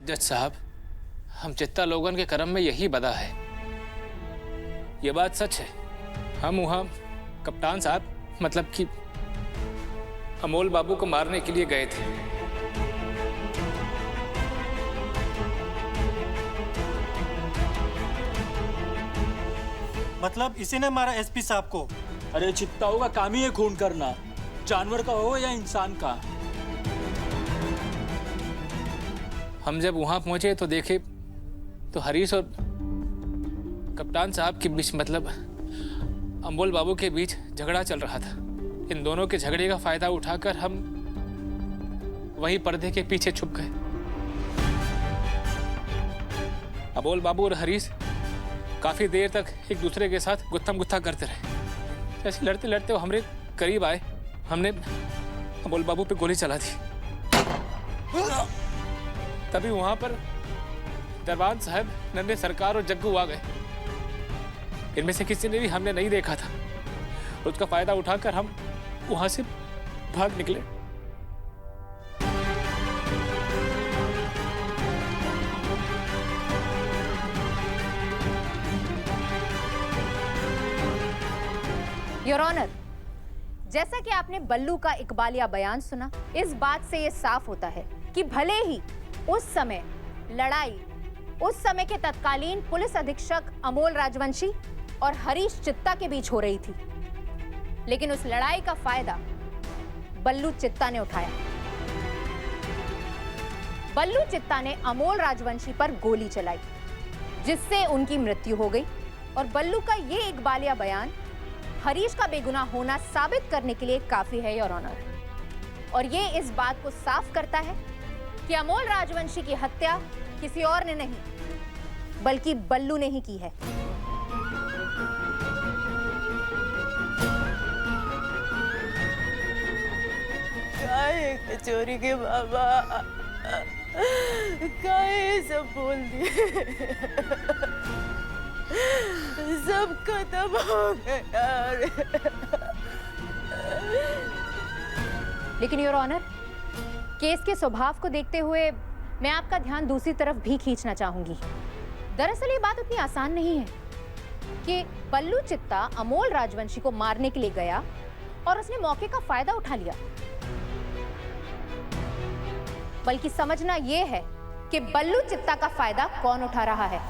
जज साहब, हम चित्ता लोगन के कर्म में यही बदा है। ये बात सच है। हम वहां कप्तान साहब मतलब कि अमोल बाबू को मारने के लिए गए थे। मतलब इसी ने मारा एसपी साहब को? अरे चित्ताओं का काम ही है खून करना, जानवर का हो या इंसान का। हम जब वहां पहुंचे तो देखे तो हरीश और कप्तान साहब के बीच मतलब अमोल बाबू के बीच झगड़ा चल रहा था। इन दोनों के झगड़े का फायदा उठाकर हम वही पर्दे के पीछे छुप गए। अमोल बाबू और हरीश काफी देर तक एक दूसरे के साथ गुत्थम गुत्था करते रहे। ऐसे लड़ते लड़ते वो हमारे करीब आए। हमने अमोल बाबू पे गोली चला दी। तभी वहां पर दरबान साहब, नन्हे सरकार और जग्गू आ गए। इनमें से किसी ने भी हमने नहीं देखा था। उसका फायदा उठाकर हम वहां से भाग निकले। योर ऑनर, जैसा कि आपने बल्लू का इकबालिया बयान सुना, इस बात से यह साफ होता है कि भले ही उस समय लड़ाई उस समय के तत्कालीन पुलिस अधीक्षक अमोल राजवंशी और हरीश चित्ता के बीच हो रही थी, लेकिन उस लड़ाई का फायदा बल्लू चित्ता ने उठाया। बल्लू चित्ता ने अमोल राजवंशी पर गोली चलाई, जिससे उनकी मृत्यु हो गई। और बल्लू का ये इकबालिया बयान हरीश का बेगुनाह होना साबित करने के लिए काफी है, योर ऑनर। और ये इस बात को साफ करता है कि अमोल राजवंशी की हत्या किसी और ने नहीं बल्कि बल्लू ने ही की है। कचोरी के बाबा काहे सब बोल दिए, सब खत्म हो गया। लेकिन योर ऑनर, केस के स्वभाव को देखते हुए मैं आपका ध्यान दूसरी तरफ भी खींचना चाहूंगी। दरअसल ये बात उतनी आसान नहीं है कि बल्लू चित्ता अमोल राजवंशी को मारने के लिए गया और उसने मौके का फायदा उठा लिया, बल्कि समझना यह है कि बल्लू चित्ता का फायदा कौन उठा रहा है।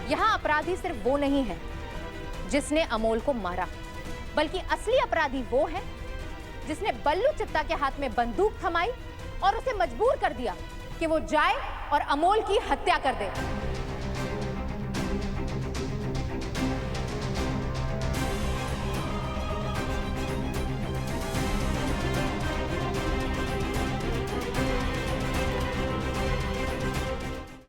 यहां अपराधी सिर्फ वो नहीं है जिसने अमोल को मारा, बल्कि असली अपराधी वो है जिसने बल्लू चित्ता के हाथ में बंदूक थमाई और उसे मजबूर कर दिया कि वो जाए और अमोल की हत्या कर दे।